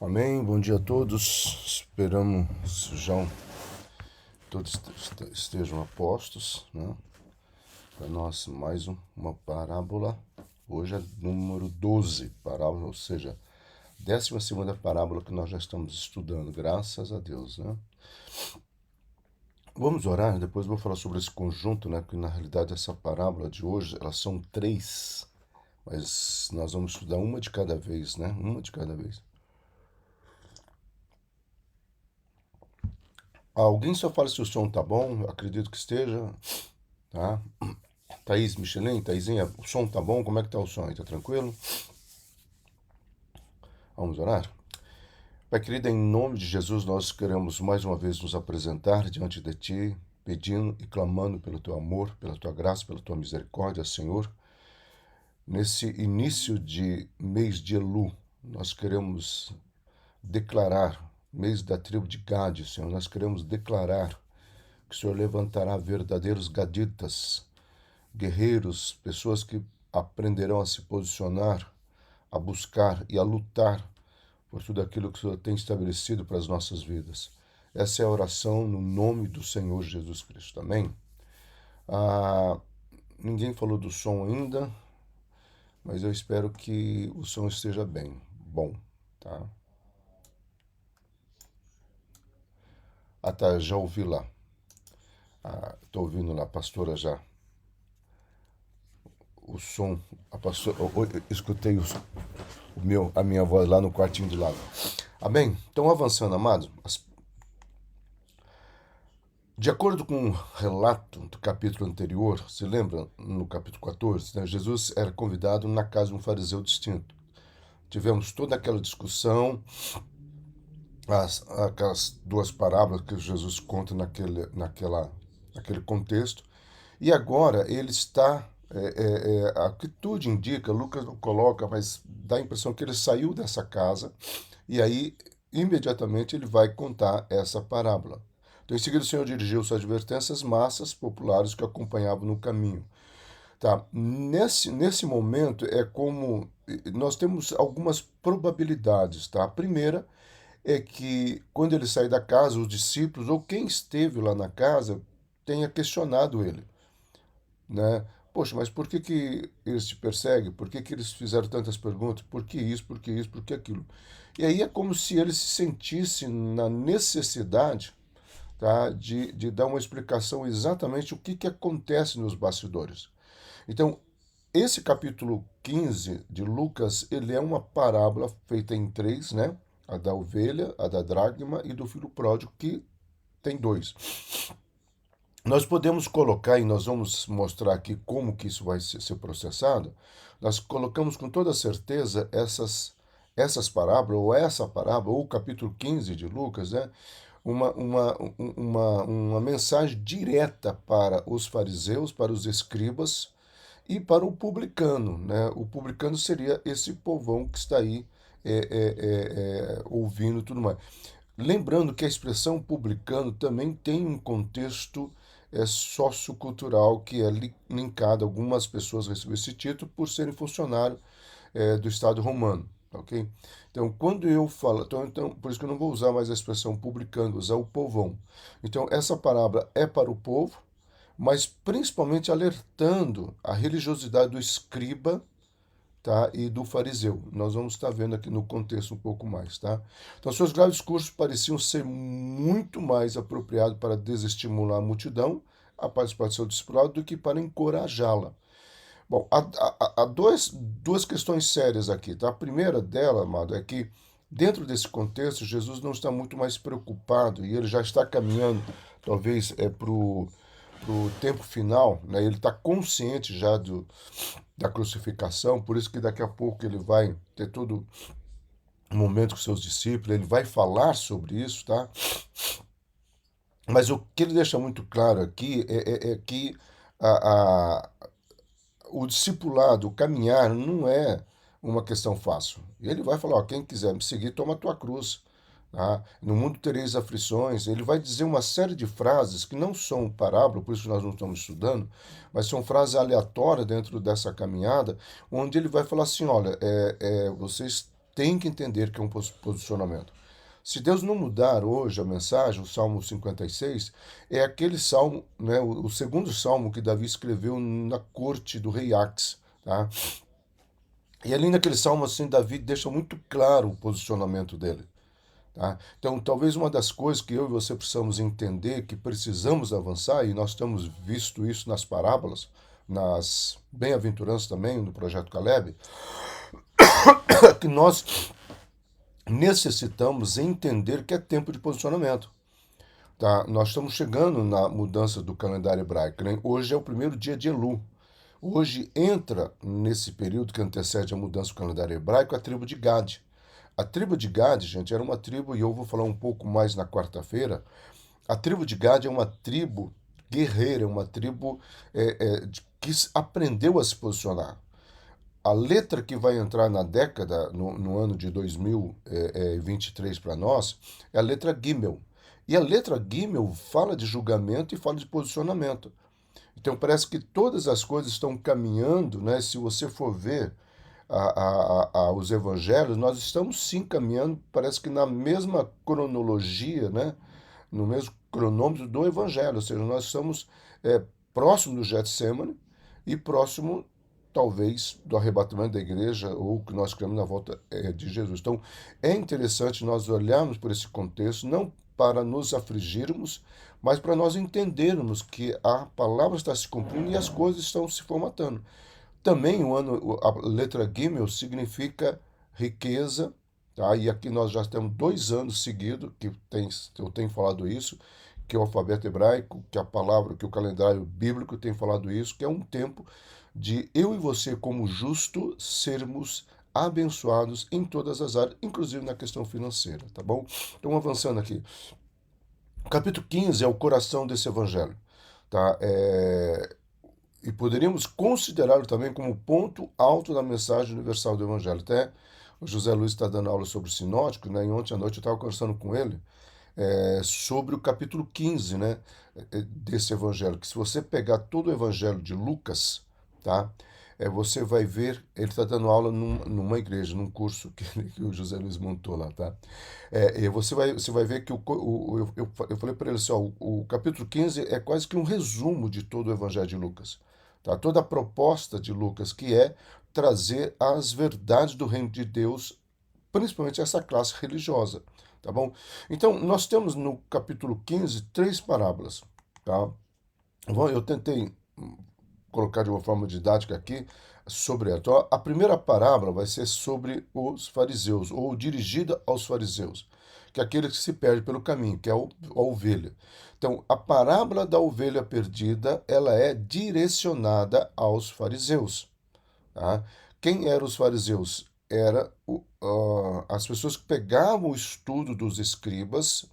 Amém, bom dia a todos. Esperamos já todos estejam a postos, né? Para nós mais uma parábola. Hoje é número 12 parábola, ou seja, 12ª parábola que nós já estamos estudando, graças a Deus, né? Vamos orar, depois vou falar sobre esse conjunto, né? Porque na realidade essa parábola de hoje, elas são três, mas nós vamos estudar uma de cada vez, né? Uma de cada vez. Alguém só fala se o som tá bom, eu acredito que esteja, tá? Thaís Michelin, Thaisinha, o som tá bom? Como é que tá o som aí? Tá tranquilo? Vamos orar? Pai querido, em nome de Jesus, nós queremos mais uma vez nos apresentar diante de Ti, pedindo e clamando pelo Teu amor, pela Tua graça, pela Tua misericórdia, Senhor. Nesse início de mês de Elu, nós queremos declarar, mês da tribo de Gade, Senhor, nós queremos declarar que o Senhor levantará verdadeiros gaditas, guerreiros, pessoas que aprenderão a se posicionar, a buscar e a lutar por tudo aquilo que o Senhor tem estabelecido para as nossas vidas. Essa é a oração no nome do Senhor Jesus Cristo. Amém? Ah, ninguém falou do som ainda, mas eu espero que o som esteja bem. Bom, tá? Ah, tá, já ouvi lá. Tô ouvindo lá, a pastora já. O som, a pastora, eu escutei a minha voz lá no quartinho do lado. Amém? Então, avançando, amados, de acordo com o relato do capítulo anterior, se lembra, no capítulo 14, né, Jesus era convidado na casa de um fariseu distinto. Tivemos toda aquela discussão, aquelas duas parábolas que Jesus conta naquele contexto, e agora ele está. A que tudo indica, Lucas não coloca, mas dá a impressão que ele saiu dessa casa e aí imediatamente ele vai contar essa parábola. Então, em seguida, o Senhor dirigiu sua advertência às massas populares que o acompanhavam no caminho. Tá? Nesse momento, é como nós temos algumas probabilidades. Tá? A primeira é que, quando ele sai da casa, os discípulos ou quem esteve lá na casa tenha questionado ele. Né? Poxa, mas por que, que eles te perseguem? Por que, que eles fizeram tantas perguntas? Por que isso? Por que isso? Por que aquilo? E aí é como se ele se sentisse na necessidade, tá, de dar uma explicação exatamente o que, que acontece nos bastidores. Então, esse capítulo 15 de Lucas, ele é uma parábola feita em três, né? A da ovelha, a da dracma e do filho pródigo, que tem dois. Nós podemos colocar, e nós vamos mostrar aqui como que isso vai ser processado, nós colocamos com toda certeza essas parábolas, ou essa parábola, ou o capítulo 15 de Lucas, né? Uma mensagem direta para os fariseus, para os escribas e para o publicano. Né? O publicano seria esse povão que está aí ouvindo tudo mais. Lembrando que a expressão publicano também tem um contexto sociocultural que é linkado. Algumas pessoas recebem esse título por serem funcionários do Estado romano. Ok? Então, quando eu falo, então, por isso que eu não vou usar mais a expressão publicano, usar o povão. Então, essa parábola é para o povo, mas principalmente alertando a religiosidade do escriba, tá, e do fariseu. Nós vamos estar vendo aqui no contexto um pouco mais, tá? Então, seus graves discursos pareciam ser muito mais apropriados para desestimular a multidão a participar do seu discipulado do que para encorajá-la. Bom, há duas questões sérias aqui, tá? A primeira dela, amado, é que dentro desse contexto, Jesus não está muito mais preocupado e ele já está caminhando, talvez, para o tempo final, né? Ele está consciente já da crucificação, por isso que daqui a pouco ele vai ter todo um momento com seus discípulos, ele vai falar sobre isso, tá? Mas o que ele deixa muito claro aqui é que a, a, o discipulado, o caminhar, não é uma questão fácil. Ele vai falar, ó, quem quiser me seguir, toma a tua cruz. Tá? No mundo tereis aflições. Ele vai dizer uma série de frases que não são parábola, por isso nós não estamos estudando, mas são frases aleatórias dentro dessa caminhada, onde ele vai falar assim, olha, vocês tem que entender que é um posicionamento. Se Deus não mudar hoje a mensagem, o Salmo 56, é aquele salmo, né, o segundo salmo que Davi escreveu na corte do rei Ax. Tá? E ali naquele salmo, assim, Davi deixa muito claro o posicionamento dele. Tá? Então, talvez uma das coisas que eu e você precisamos entender, que precisamos avançar, e nós temos visto isso nas parábolas, nas bem-aventuranças também, no projeto Caleb, é que nós necessitamos entender que é tempo de posicionamento. Tá? Nós estamos chegando na mudança do calendário hebraico. Né? Hoje é o primeiro dia de Elu. Hoje entra nesse período que antecede a mudança do calendário hebraico a tribo de Gad. A tribo de Gad, gente, era uma tribo, e eu vou falar um pouco mais na quarta-feira. A tribo de Gad é uma tribo guerreira, uma tribo que aprendeu a se posicionar. A letra que vai entrar na década, no ano de 2023 para nós, é a letra Gimel. E a letra Gimel fala de julgamento e fala de posicionamento. Então parece que todas as coisas estão caminhando, né? Se você for ver os evangelhos, nós estamos sim caminhando, parece que na mesma cronologia, né? No mesmo cronômetro do evangelho, ou seja, nós estamos próximo do Getsemane e próximo, talvez, do arrebatamento da igreja ou o que nós criamos na volta de Jesus. Então, é interessante nós olharmos por esse contexto, não para nos afligirmos, mas para nós entendermos que a palavra está se cumprindo e as coisas estão se formatando. Também a letra Gimel significa riqueza, tá? E aqui nós já temos 2 anos seguidos que eu tenho falado isso, que o alfabeto hebraico, que a palavra, que o calendário bíblico tem falado isso, que é um tempo de eu e você, como justo, sermos abençoados em todas as áreas, inclusive na questão financeira, tá bom? Então, avançando aqui. O capítulo 15 é o coração desse evangelho, tá? E poderíamos considerá-lo também como ponto alto da mensagem universal do evangelho. Até o José Luiz está dando aula sobre o sinótico, né? E ontem à noite eu estava conversando com ele sobre o capítulo 15, né? Desse evangelho, que se você pegar todo o evangelho de Lucas, tá? Você vai ver, ele está dando aula numa igreja, num curso que o José Luiz montou lá, tá? E você vai ver que eu falei para ele assim, ó, o capítulo 15 é quase que um resumo de todo o evangelho de Lucas. Tá? Toda a proposta de Lucas, que é trazer as verdades do reino de Deus, principalmente essa classe religiosa. Tá bom? Então, nós temos no capítulo 15 3 parábolas. Tá? Eu tentei colocar de uma forma didática aqui sobre ela. Então, a primeira parábola vai ser sobre os fariseus, ou dirigida aos fariseus, que é aquele que se perde pelo caminho, que é a ovelha. Então, a parábola da ovelha perdida, ela é direcionada aos fariseus. Tá? Quem eram os fariseus? As pessoas que pegavam o estudo dos escribas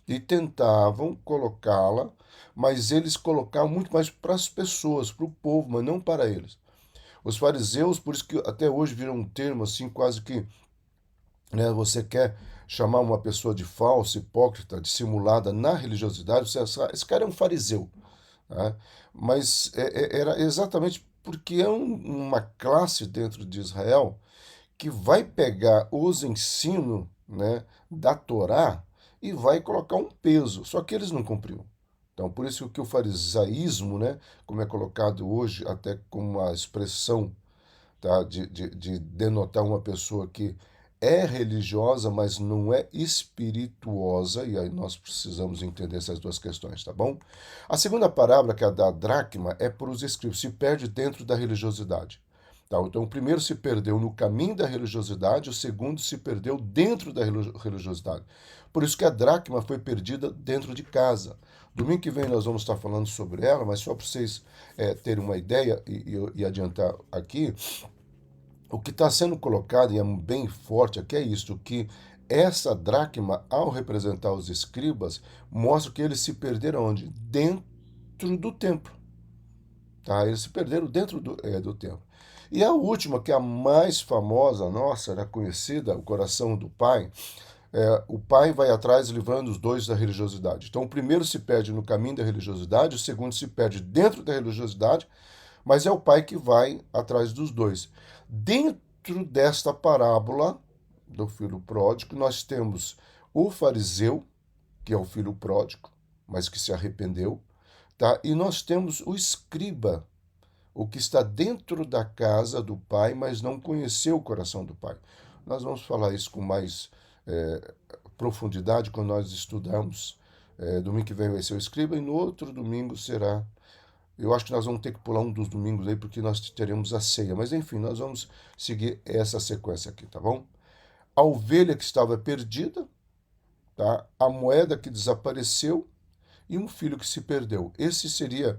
e tentavam colocá-la, mas eles colocavam muito mais para as pessoas, para o povo, mas não para eles. Os fariseus, por isso que até hoje viram um termo assim, quase que, né, você quer chamar uma pessoa de falsa, hipócrita, dissimulada na religiosidade, você esse cara é um fariseu. Tá? Mas era exatamente porque é uma classe dentro de Israel que vai pegar os ensinos, né, da Torá e vai colocar um peso, só que eles não cumpriram. Então, por isso que o farisaísmo, né, como é colocado hoje, até como uma expressão, tá, de denotar uma pessoa que é religiosa, mas não é espirituosa, e aí nós precisamos entender essas duas questões, tá bom? A segunda parábola, que é a da dracma, é para os escribas, se perde dentro da religiosidade. Tá? Então, o primeiro se perdeu no caminho da religiosidade, o segundo se perdeu dentro da religiosidade. Por isso que a dracma foi perdida dentro de casa. Domingo que vem nós vamos estar falando sobre ela, mas só para vocês terem uma ideia e adiantar aqui, o que está sendo colocado, e é bem forte aqui, é isto, que essa dracma, ao representar os escribas, mostra que eles se perderam onde? Dentro do templo. Tá? Eles se perderam dentro do templo. E a última, que é a mais famosa, nossa, era conhecida, o coração do pai, o pai vai atrás livrando os dois da religiosidade. Então, o primeiro se perde no caminho da religiosidade, o segundo se perde dentro da religiosidade, mas é o pai que vai atrás dos dois. Dentro desta parábola, do filho pródigo, nós temos o fariseu, que é o filho pródigo, mas que se arrependeu, tá? E nós temos o escriba, o que está dentro da casa do pai, mas não conheceu o coração do pai. Nós vamos falar isso com mais profundidade quando nós estudarmos. Domingo que vem vai ser o escriba e no outro domingo será. Eu acho que nós vamos ter que pular um dos domingos aí porque nós teremos a ceia. Mas enfim, nós vamos seguir essa sequência aqui, tá bom? A ovelha que estava perdida, tá? A moeda que desapareceu e um filho que se perdeu. Esse seria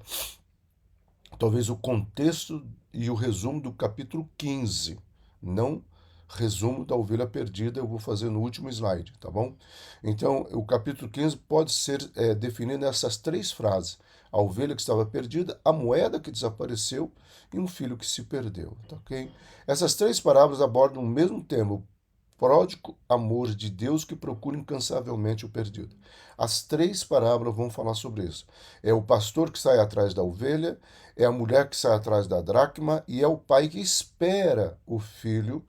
talvez o contexto e o resumo do capítulo 15, não resumo da ovelha perdida, eu vou fazer no último slide, tá bom? Então, o capítulo 15 pode ser definido nessas três frases: a ovelha que estava perdida, a moeda que desapareceu e um filho que se perdeu, tá ok? Essas três parábolas abordam o mesmo tema, o pródigo amor de Deus que procura incansavelmente o perdido. As três parábolas vão falar sobre isso. É o pastor que sai atrás da ovelha, é a mulher que sai atrás da dracma e é o pai que espera o filho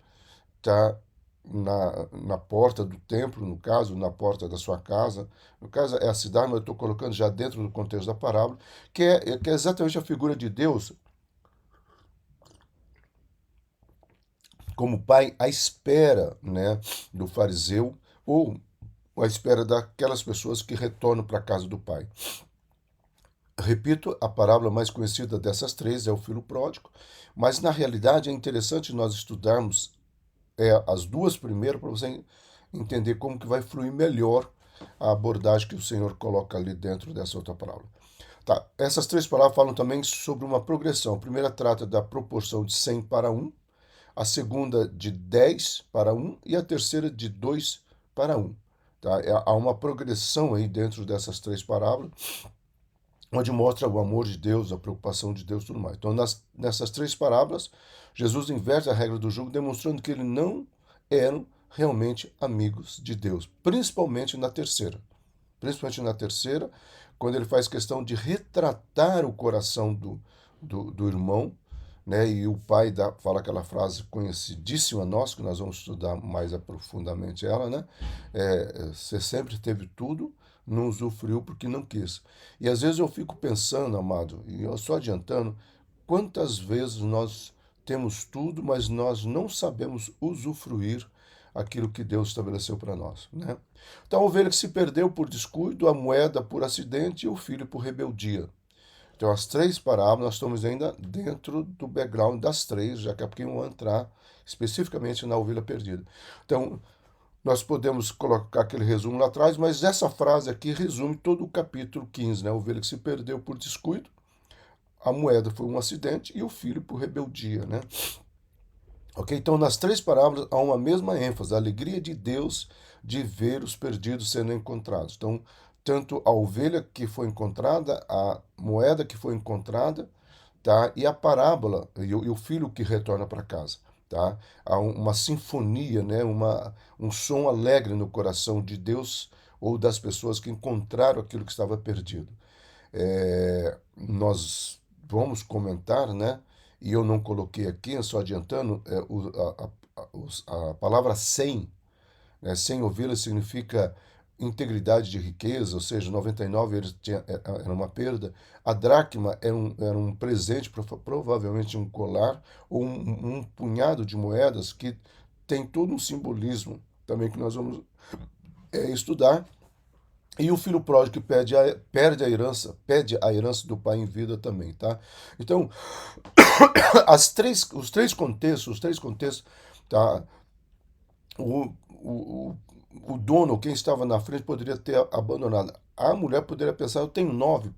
tá na porta do templo, no caso, na porta da sua casa. No caso é a cidade, mas eu estou colocando já dentro do contexto da parábola, que é exatamente a figura de Deus como pai à espera, né, do fariseu ou à espera daquelas pessoas que retornam para a casa do pai. Repito, a parábola mais conhecida dessas três é o filho pródigo, mas na realidade é interessante nós estudarmos as duas primeiras para você entender como que vai fluir melhor a abordagem que o Senhor coloca ali dentro dessa outra parábola. Tá, essas três palavras falam também sobre uma progressão. A primeira trata da proporção de 100 para 1, a segunda de 10 para 1 e a terceira de 2 para 1. Tá? Há uma progressão aí dentro dessas três parábolas, onde mostra o amor de Deus, a preocupação de Deus e tudo mais. Então, nessas três parábolas, Jesus inverte a regra do jogo, demonstrando que eles não eram realmente amigos de Deus, principalmente na terceira. Principalmente na terceira, quando ele faz questão de retratar o coração do irmão, né? E o pai fala aquela frase conhecidíssima nossa, que nós vamos estudar mais aprofundadamente ela, né? Você sempre teve tudo, não usufruiu porque não quis. E às vezes eu fico pensando, amado, e eu só adiantando, quantas vezes nós temos tudo, mas nós não sabemos usufruir aquilo que Deus estabeleceu para nós, né? Então, a ovelha que se perdeu por descuido, a moeda por acidente e o filho por rebeldia. Então, as três parábolas, nós estamos ainda dentro do background das três, já que é porque vamos entrar especificamente na ovelha perdida. Então, nós podemos colocar aquele resumo lá atrás, mas essa frase aqui resume todo o capítulo 15, né? A ovelha que se perdeu por descuido, a moeda foi um acidente e o filho por rebeldia, né? Ok? Então, nas três parábolas há uma mesma ênfase, a alegria de Deus de ver os perdidos sendo encontrados. Então, tanto a ovelha que foi encontrada, a moeda que foi encontrada, tá? E a parábola, e o filho que retorna para casa. Tá? Há uma sinfonia, né? Um som alegre no coração de Deus ou das pessoas que encontraram aquilo que estava perdido. Nós vamos comentar, né? E eu não coloquei aqui, só adiantando, a palavra 100, né? 100 ovelhas significa integridade de riqueza, ou seja, 99 era uma perda. A dracma era um presente, provavelmente um colar, ou um punhado de moedas que tem todo um simbolismo também que nós vamos estudar. E o filho pródigo que perde a herança do pai em vida também, tá? Então, os três contextos, tá? O dono, quem estava na frente, poderia ter abandonado. A mulher poderia pensar, eu tenho 9,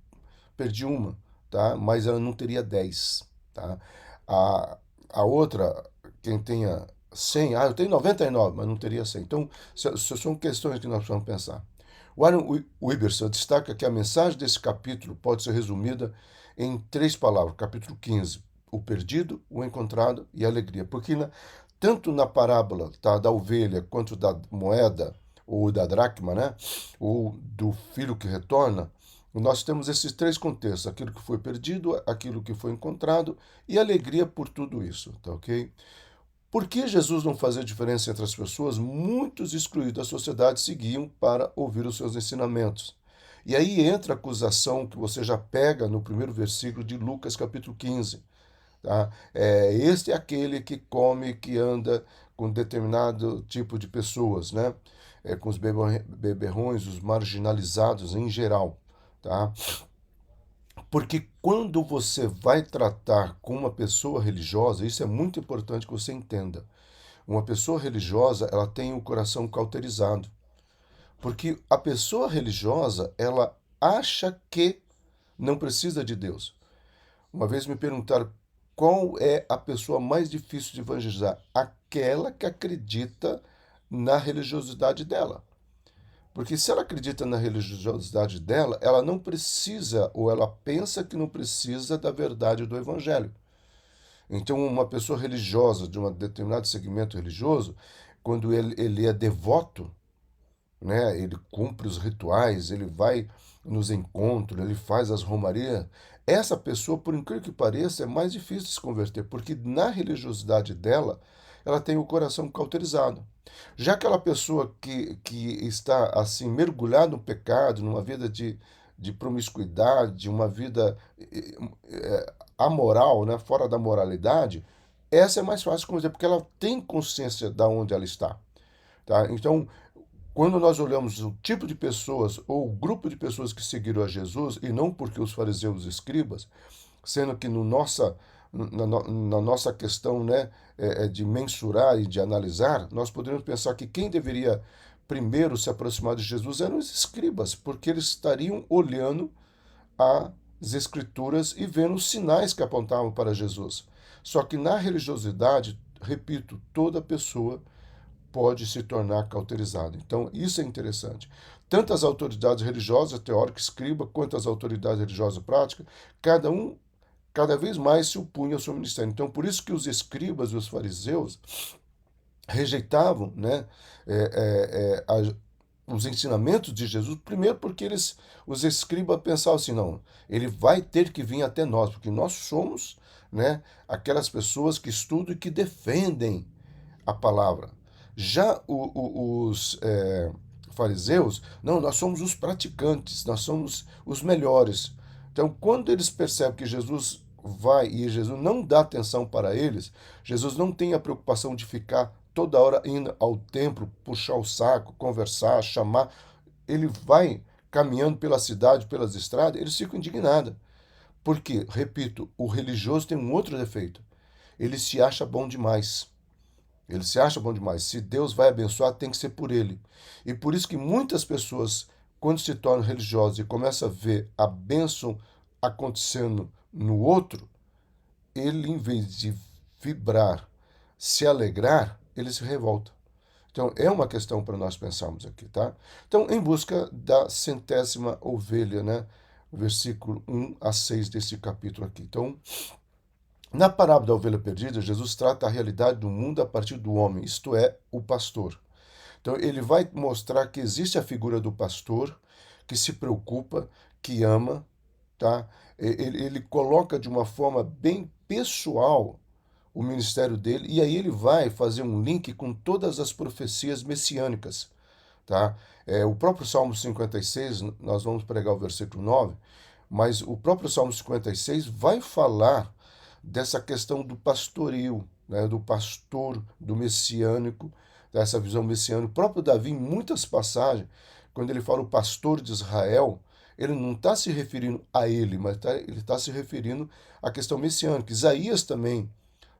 perdi uma, tá? Mas ela não teria 10, tá? A, a outra, quem tenha 100, eu tenho 99, mas não teria 100. Então, são questões que nós precisamos pensar. Warren Wieberson destaca que a mensagem desse capítulo pode ser resumida em três palavras. Capítulo 15, o perdido, o encontrado e a alegria. Porque tanto na parábola, tá, da ovelha quanto da moeda, ou da dracma, né, ou do filho que retorna, nós temos esses três contextos: aquilo que foi perdido, aquilo que foi encontrado e alegria por tudo isso, tá ok? Porque Jesus não fazia diferença entre as pessoas, muitos excluídos da sociedade seguiam para ouvir os seus ensinamentos. E aí entra a acusação que você já pega no primeiro versículo de Lucas capítulo 15. Tá? Este é aquele que come, que anda com determinado tipo de pessoas, né? Com os beberrões, os marginalizados em geral. Tá? Porque quando você vai tratar com uma pessoa religiosa, isso é muito importante que você entenda. Uma pessoa religiosa, ela tem o coração cauterizado. Porque a pessoa religiosa, ela acha que não precisa de Deus. Uma vez me perguntaram qual é a pessoa mais difícil de evangelizar? Aquela que acredita na religiosidade dela. Porque se ela acredita na religiosidade dela, ela não precisa, ou ela pensa que não precisa da verdade do evangelho. Então, uma pessoa religiosa, de um determinado segmento religioso, quando ele é devoto, né, ele cumpre os rituais, ele vai nos encontros, ele faz as romarias, essa pessoa, por incrível que pareça, é mais difícil de se converter, porque na religiosidade dela, ela tem o coração cauterizado. Já aquela pessoa que está assim mergulhada no pecado, numa vida de promiscuidade, uma vida amoral, né, fora da moralidade, essa é mais fácil de conhecer, porque ela tem consciência de onde ela está. Tá? Então, quando nós olhamos o tipo de pessoas ou o grupo de pessoas que seguiram a Jesus, e não porque os fariseus e escribas, sendo que na nossa questão, né, de mensurar e de analisar, nós poderíamos pensar que quem deveria primeiro se aproximar de Jesus eram os escribas, porque eles estariam olhando as escrituras e vendo os sinais que apontavam para Jesus. Só que na religiosidade, repito, toda pessoa pode se tornar cauterizada. Então, isso é interessante. Tanto as autoridades religiosas, teórica, escriba, quanto as autoridades religiosas práticas, cada um cada vez mais se opunha ao seu ministério. Então, por isso que os escribas e os fariseus rejeitavam, né, os ensinamentos de Jesus, primeiro porque os escribas pensavam assim, não, ele vai ter que vir até nós, porque nós somos, né, aquelas pessoas que estudam e que defendem a palavra. Já os fariseus, não, nós somos os praticantes, nós somos os melhores. Então, quando eles percebem que Jesus vai e Jesus não dá atenção para eles, Jesus não tem a preocupação de ficar toda hora indo ao templo, puxar o saco, conversar, chamar. Ele vai caminhando pela cidade, pelas estradas, eles ficam indignados. Porque, repito, o religioso tem um outro defeito. Ele se acha bom demais. Ele se acha bom demais. Se Deus vai abençoar, tem que ser por ele. E por isso que muitas pessoas, quando se tornam religiosas e começam a ver a bênção acontecendo no outro, ele, em vez de vibrar, se alegrar, ele se revolta. Então, é uma questão para nós pensarmos aqui, tá? Então, em busca da centésima ovelha, né? Versículo 1 a 6 desse capítulo aqui. Então, na parábola da ovelha perdida, Jesus trata a realidade do mundo a partir do homem, isto é, o pastor. Então, ele vai mostrar que existe a figura do pastor que se preocupa, que ama, tá? Ele coloca de uma forma bem pessoal o ministério dele e aí ele vai fazer um link com todas as profecias messiânicas, tá? O próprio Salmo 56, nós vamos pregar o versículo 9, mas o próprio Salmo 56 vai falar dessa questão do pastoril, né, do pastor, do messiânico, dessa visão messiânica. O próprio Davi, em muitas passagens, quando ele fala o pastor de Israel, ele não está se referindo a ele, mas ele está se referindo à questão messiânica. Isaías também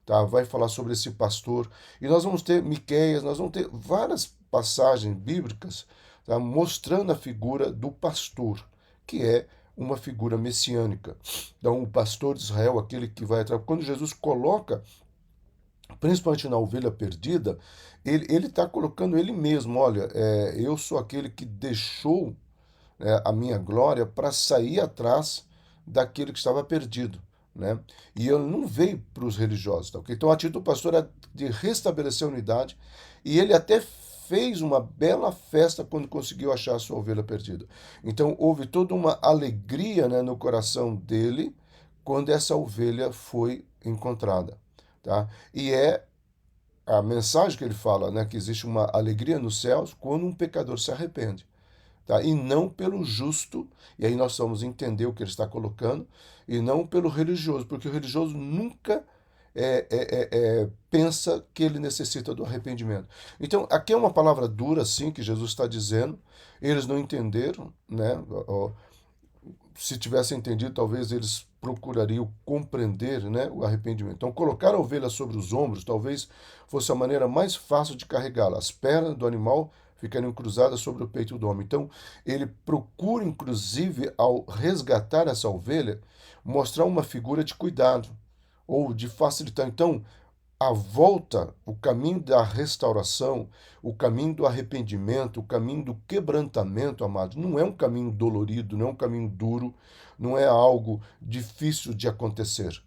tá, vai falar sobre esse pastor. E nós vamos ter Miqueias, nós vamos ter várias passagens bíblicas, tá, mostrando a figura do pastor, que é uma figura messiânica. Então, o pastor de Israel, aquele que vai atrás. Quando Jesus coloca, principalmente na ovelha perdida, ele está colocando ele mesmo: olha, eu sou aquele que deixou, né, a minha glória para sair atrás daquele que estava perdido. Né? E ele não veio para os religiosos. Tá, okay? Então a atitude do pastor é de restabelecer a unidade e ele até fez uma bela festa quando conseguiu achar a sua ovelha perdida. Então houve toda uma alegria, né, no coração dele quando essa ovelha foi encontrada. Tá? E é a mensagem que ele fala, né, que existe uma alegria nos céus quando um pecador se arrepende, tá? E não pelo justo, e aí nós vamos entender o que ele está colocando, e não pelo religioso, porque o religioso nunca pensa que ele necessita do arrependimento. Então, aqui é uma palavra dura, sim, que Jesus está dizendo, eles não entenderam, né? Se tivessem entendido, talvez eles procurariam compreender, né, o arrependimento. Então, colocar a ovelha sobre os ombros talvez fosse a maneira mais fácil de carregá-la. As pernas do animal ficariam cruzadas sobre o peito do homem. Então, ele procura, inclusive, ao resgatar essa ovelha, mostrar uma figura de cuidado ou de facilitar. Então, a volta, o caminho da restauração, o caminho do arrependimento, o caminho do quebrantamento, amados, não é um caminho dolorido, não é um caminho duro, não é algo difícil de acontecer,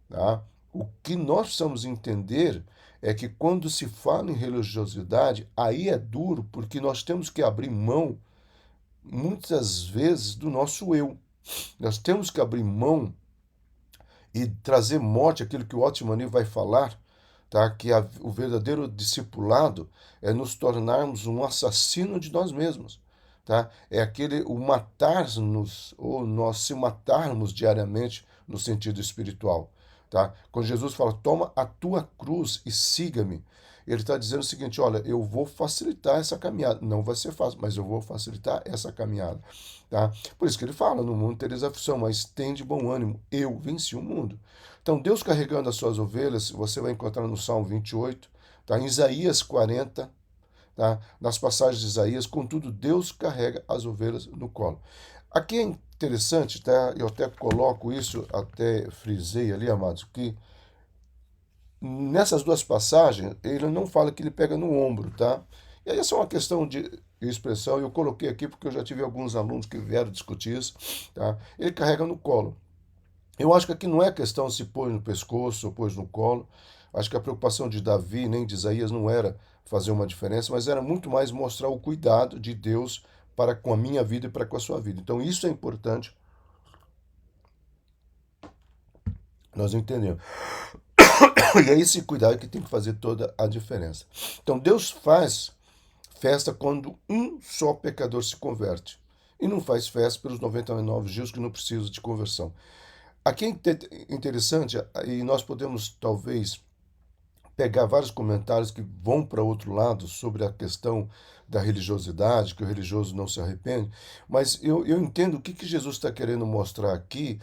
tá? O que nós precisamos entender é que quando se fala em religiosidade, aí é duro, porque nós temos que abrir mão, muitas vezes, do nosso eu. Nós temos que abrir mão e trazer morte, aquilo que o Otmani vai falar, tá? Que o verdadeiro discipulado é nos tornarmos um assassino de nós mesmos, tá? É aquele o matar-nos ou nós se matarmos diariamente no sentido espiritual, tá? Quando Jesus fala, toma a tua cruz e siga-me, ele está dizendo o seguinte, olha, eu vou facilitar essa caminhada, não vai ser fácil, mas eu vou facilitar essa caminhada, tá? Por isso que ele fala, no mundo tereis aflição, mas tem de bom ânimo, eu venci o mundo. Então, Deus carregando as suas ovelhas, você vai encontrar no Salmo 28, tá? Em Isaías 40, tá? Nas passagens de Isaías, contudo, Deus carrega as ovelhas no colo. Aqui é interessante, tá? Eu até coloco isso, até frisei ali, amados, que nessas duas passagens, ele não fala que ele pega no ombro, tá? E aí essa é uma questão de expressão, eu coloquei aqui porque eu já tive alguns alunos que vieram discutir isso, tá? Ele carrega no colo. Eu acho que aqui não é questão se pôs no pescoço ou pôs no colo. Acho que a preocupação de Davi nem de Isaías não era fazer uma diferença, mas era muito mais mostrar o cuidado de Deus para com a minha vida e para com a sua vida. Então isso é importante nós entendemos. E é esse cuidado que tem que fazer toda a diferença. Então Deus faz festa quando um só pecador se converte. E não faz festa pelos 99 dias que não precisam de conversão. Aqui é interessante, e nós podemos talvez pegar vários comentários que vão para outro lado sobre a questão da religiosidade, que o religioso não se arrepende, mas eu entendo o que Jesus está querendo mostrar aqui,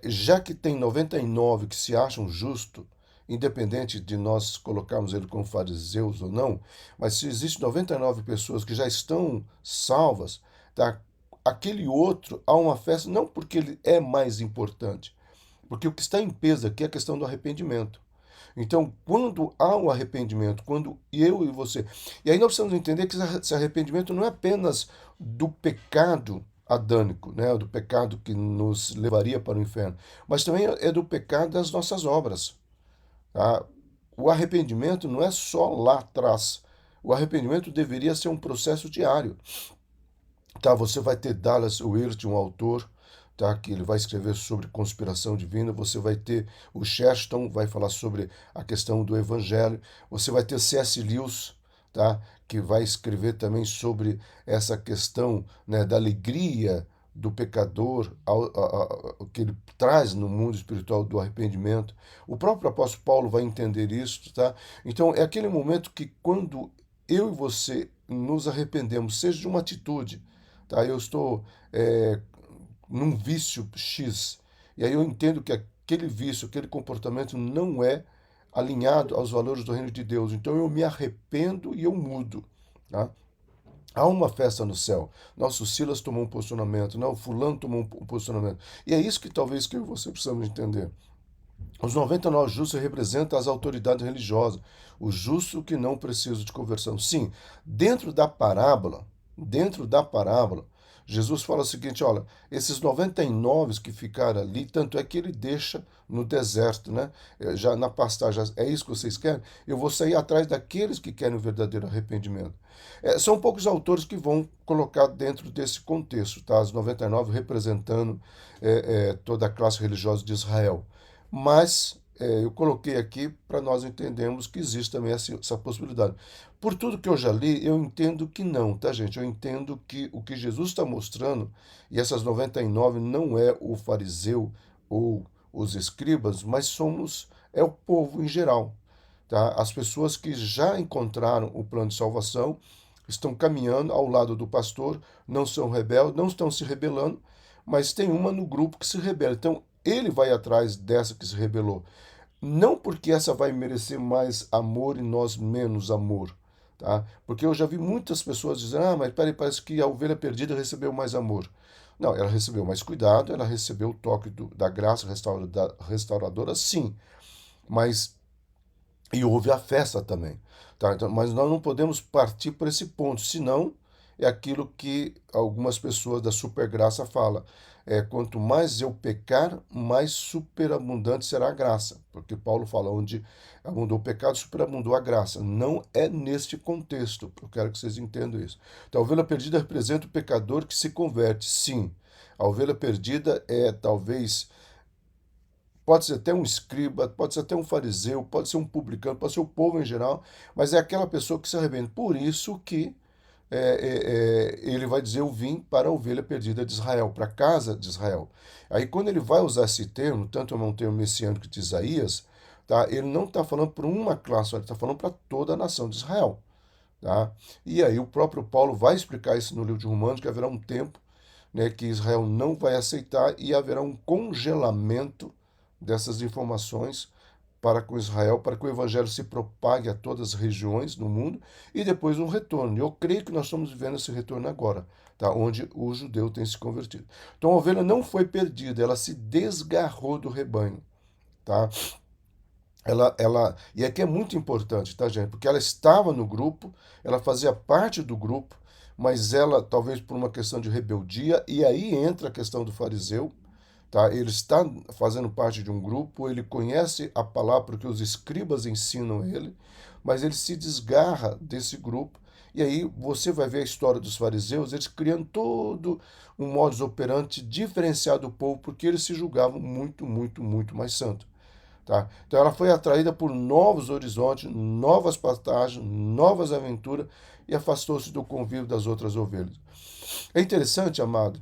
já que tem 99 que se acham justos, independente de nós colocarmos ele como fariseus ou não, mas se existe 99 pessoas que já estão salvas, tá? Aquele outro há uma festa, não porque ele é mais importante, porque o que está em peso aqui é a questão do arrependimento. Então, quando há um arrependimento, quando eu e você. E aí nós precisamos entender que esse arrependimento não é apenas do pecado adânico, né, do pecado que nos levaria para o inferno, mas também é do pecado das nossas obras. Tá? O arrependimento não é só lá atrás. O arrependimento deveria ser um processo diário. Tá, você vai ter Dallas Willard, um autor, tá, que ele vai escrever sobre conspiração divina. Você vai ter o Chesterton, vai falar sobre a questão do evangelho. Você vai ter C.S. Lewis, tá, que vai escrever também sobre essa questão, né, da alegria do pecador que ele traz no mundo espiritual do arrependimento. O próprio apóstolo Paulo vai entender isso, tá? Então é aquele momento que quando eu e você nos arrependemos, seja de uma atitude, tá? Eu estou num vício X, e aí eu entendo que aquele vício, aquele comportamento não é alinhado aos valores do reino de Deus. Então eu me arrependo e eu mudo, tá? Há uma festa no céu. Nosso Silas tomou um posicionamento, não, o fulano tomou um posicionamento. E é isso que talvez que eu e você precisamos entender. Os 99 justos representam as autoridades religiosas, o justo que não precisa de conversão. Sim, dentro da parábola, Jesus fala o seguinte, olha, esses 99 que ficaram ali, tanto é que ele deixa no deserto, né? Já na pastagem, é isso que vocês querem? Eu vou sair atrás daqueles que querem o verdadeiro arrependimento. São poucos autores que vão colocar dentro desse contexto, tá? As 99 representando toda a classe religiosa de Israel. Mas eu coloquei aqui para nós entendermos que existe também essa possibilidade. Por tudo que eu já li, eu entendo que não, tá, gente? Eu entendo que o que Jesus está mostrando, e essas 99 não é o fariseu ou os escribas, mas é o povo em geral, tá? As pessoas que já encontraram o plano de salvação, estão caminhando ao lado do pastor, não são rebeldes, não estão se rebelando, mas tem uma no grupo que se rebela. Então, ele vai atrás dessa que se rebelou. Não porque essa vai merecer mais amor e nós menos amor, tá? Porque eu já vi muitas pessoas dizendo, mas peraí, parece que a ovelha perdida recebeu mais amor. Não, ela recebeu mais cuidado, ela recebeu o toque da graça restauradora, sim, mas e houve a festa também, tá? Então, mas nós não podemos partir por esse ponto, senão é aquilo que algumas pessoas da supergraça falam. Quanto mais eu pecar, mais superabundante será a graça. Porque Paulo fala, onde abundou o pecado, superabundou a graça. Não é neste contexto. Eu quero que vocês entendam isso. Então, a ovelha perdida representa o pecador que se converte, sim. A ovelha perdida é talvez. Pode ser até um escriba, pode ser até um fariseu, pode ser um publicano, pode ser o povo em geral, mas é aquela pessoa que se arrepende. Por isso que ele vai dizer: Eu vim para a ovelha perdida de Israel, para a casa de Israel. Aí, quando ele vai usar esse termo, tanto é um termo messiânico de Isaías, tá? Ele não está falando para uma classe, ele está falando para toda a nação de Israel. Tá? E aí, o próprio Paulo vai explicar isso no livro de Romanos, que haverá um tempo, né, que Israel não vai aceitar e haverá um congelamento dessas informações para com Israel, para que o evangelho se propague a todas as regiões do mundo e depois um retorno. Eu creio que nós estamos vivendo esse retorno agora, tá? Onde o judeu tem se convertido. Então a ovelha não foi perdida, ela se desgarrou do rebanho, tá? E aqui é muito importante, tá, gente? Porque ela estava no grupo, ela fazia parte do grupo, mas ela, talvez por uma questão de rebeldia, e aí entra a questão do fariseu, tá? Ele está fazendo parte de um grupo, ele conhece a palavra porque os escribas ensinam ele, mas ele se desgarra desse grupo. E aí você vai ver a história dos fariseus, eles criando todo um modus operandi diferenciado do povo, porque eles se julgavam muito, muito, muito mais santos. Tá? Então ela foi atraída por novos horizontes, novas pastagens, novas aventuras e afastou-se do convívio das outras ovelhas. É interessante, amado,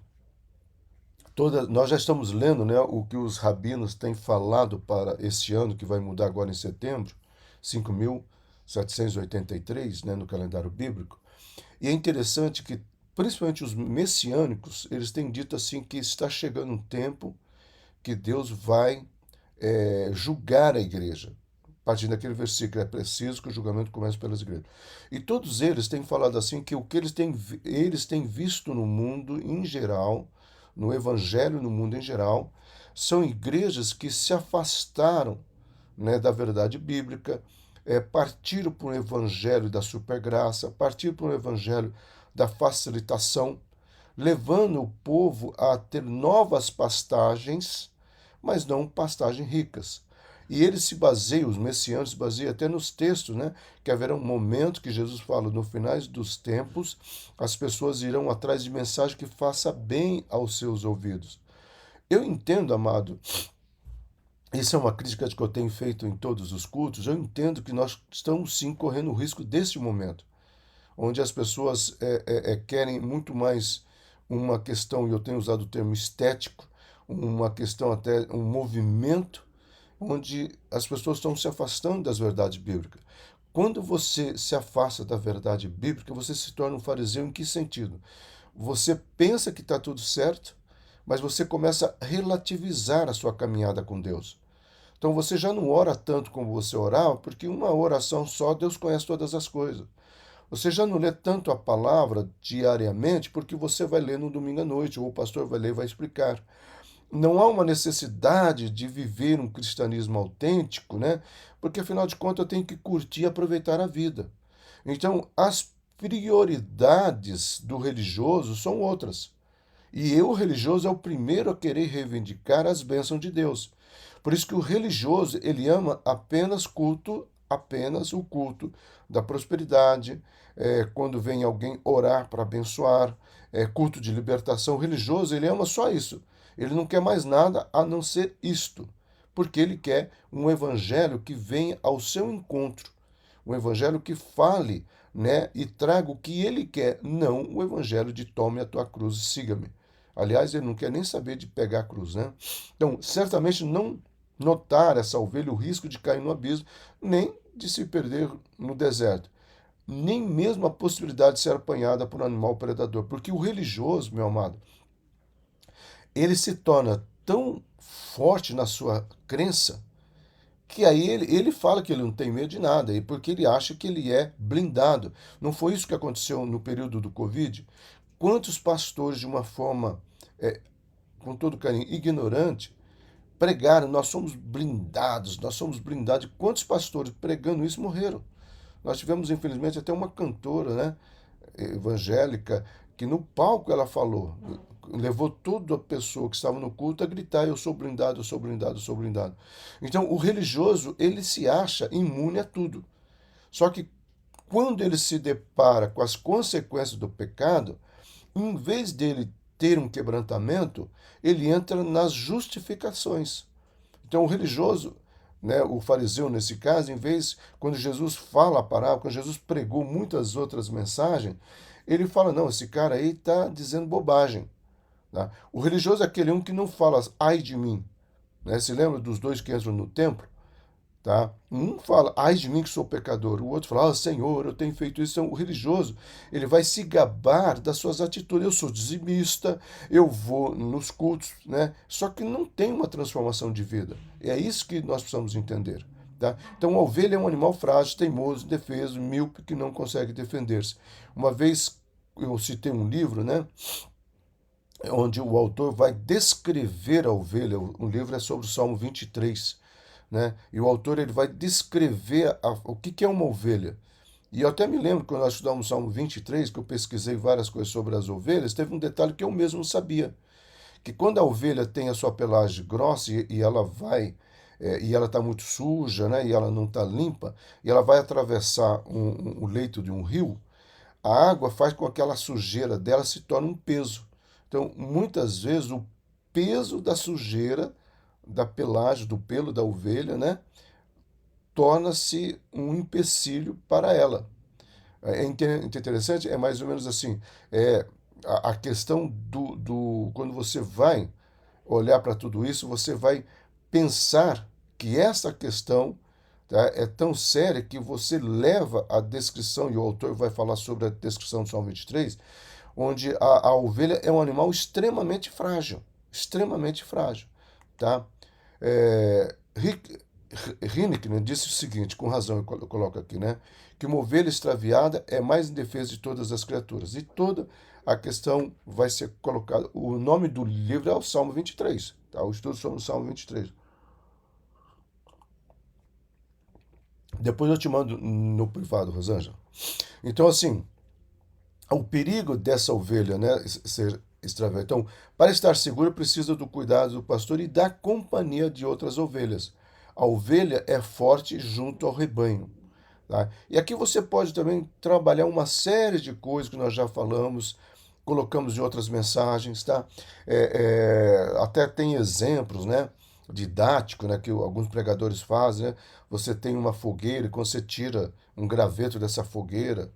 nós já estamos lendo, né, o que os rabinos têm falado para este ano, que vai mudar agora em setembro, 5.783, né, no calendário bíblico. E é interessante que, principalmente os messiânicos, eles têm dito assim que está chegando um tempo que Deus vai julgar a igreja. A partir daquele versículo, é preciso que o julgamento comece pelas igrejas. E todos eles têm falado assim que o que eles têm visto no mundo em geral, no evangelho no mundo em geral, são igrejas que se afastaram, né, da verdade bíblica, partiram para o evangelho da supergraça, partiram para o evangelho da facilitação, levando o povo a ter novas pastagens, mas não pastagens ricas. E eles se baseiam, os messianos se baseiam até nos textos, né? Que haverá um momento que Jesus fala, no finais dos tempos, as pessoas irão atrás de mensagem que faça bem aos seus ouvidos. Eu entendo, amado, isso é uma crítica que eu tenho feito em todos os cultos, eu entendo que nós estamos sim correndo o risco desse momento, onde as pessoas querem muito mais uma questão, e eu tenho usado o termo estético, uma questão até, um movimento, onde as pessoas estão se afastando das verdades bíblicas. Quando você se afasta da verdade bíblica, você se torna um fariseu em que sentido? Você pensa que está tudo certo, mas você começa a relativizar a sua caminhada com Deus. Então você já não ora tanto como você orava, porque uma oração só, Deus conhece todas as coisas. Você já não lê tanto a palavra diariamente, porque você vai ler no domingo à noite, ou o pastor vai ler e vai explicar. Não há uma necessidade de viver um cristianismo autêntico, né? Porque afinal de contas eu tenho que curtir e aproveitar a vida. Então, as prioridades do religioso são outras. E eu, o religioso, é o primeiro a querer reivindicar as bênçãos de Deus. Por isso que o religioso, ele ama apenas o culto da prosperidade, quando vem alguém orar para abençoar, culto de libertação. O religioso, ele ama só isso. Ele não quer mais nada a não ser isto. porque ele quer um evangelho que venha ao seu encontro, um evangelho que fale, né, e traga o que ele quer, não o evangelho de tome a tua cruz e siga-me. Aliás, ele não quer nem saber de pegar a cruz, né? Então, certamente não notar essa ovelha o risco de cair no abismo, nem de se perder no deserto, nem mesmo a possibilidade de ser apanhada por um animal predador, porque o religioso, meu amado, ele se torna tão forte na sua crença que aí ele fala que ele não tem medo de nada, porque ele acha que ele é blindado. Não foi isso que aconteceu no período do Covid? Quantos pastores, de uma forma, é, com todo carinho, ignorante, pregaram, nós somos blindados. Quantos pastores pregando isso morreram? Nós tivemos, infelizmente, até uma cantora, né, evangélica, que no palco ela falou, levou toda a pessoa que estava no culto a gritar: eu sou blindado, eu sou blindado, eu sou blindado. Então, o religioso, ele se acha imune a tudo. Só que quando ele se depara com as consequências do pecado, em vez dele ter um quebrantamento, ele entra nas justificações. Então, o religioso, né, o fariseu nesse caso, em vez, quando Jesus fala a parábola, quando Jesus pregou muitas outras mensagens, ele fala: não, esse cara aí está dizendo bobagem. Tá? O religioso é aquele um que não fala ai de mim. Né? Se lembra dos dois que entram no templo? Tá? Um fala, ai de mim que sou pecador. O outro fala, Senhor, eu tenho feito isso. Então, o religioso, ele vai se gabar das suas atitudes. Eu sou dizimista, eu vou nos cultos, né? Só que não tem uma transformação de vida. É isso que nós precisamos entender. Tá? Então, a ovelha é um animal frágil, teimoso, indefeso, míope, que não consegue defender-se. Uma vez eu citei um livro, né? Onde o autor vai descrever a ovelha. O livro é sobre o Salmo 23, né? E o autor ele vai descrever o que é uma ovelha. E eu até me lembro quando nós estudamos o Salmo 23, que eu pesquisei várias coisas sobre as ovelhas, teve um detalhe que eu mesmo não sabia, que quando a ovelha tem a sua pelagem grossa e ela vai e ela está muito suja, né? E ela não está limpa, e ela vai atravessar o leito de um rio, a água faz com que aquela sujeira dela se torne um peso. Então, muitas vezes, o peso da sujeira, da pelagem, do pelo da ovelha, né, torna-se um empecilho para ela. É interessante, é mais ou menos assim, é a questão quando você vai olhar para tudo isso, você vai pensar que essa questão, tá, é tão séria que você leva a descrição, e o autor vai falar sobre a descrição do Salmo 23, onde a ovelha é um animal extremamente frágil, tá? Rinnick, né, disse o seguinte, com razão eu coloco aqui, né, que uma ovelha extraviada é mais indefesa de todas as criaturas. E toda a questão vai ser colocada. O nome do livro é o Salmo 23, tá? O estudo sobre o Salmo 23. Depois eu te mando no privado, Rosângela. Então, assim, o perigo dessa ovelha, né, ser extraviada. Então, para estar seguro, precisa do cuidado do pastor e da companhia de outras ovelhas. A ovelha é forte junto ao rebanho. Tá? E aqui você pode também trabalhar uma série de coisas que nós já falamos, colocamos em outras mensagens, tá? Até tem exemplos, né? Didáticos, né? Que alguns pregadores fazem, né? Você tem uma fogueira e quando você tira um graveto dessa fogueira,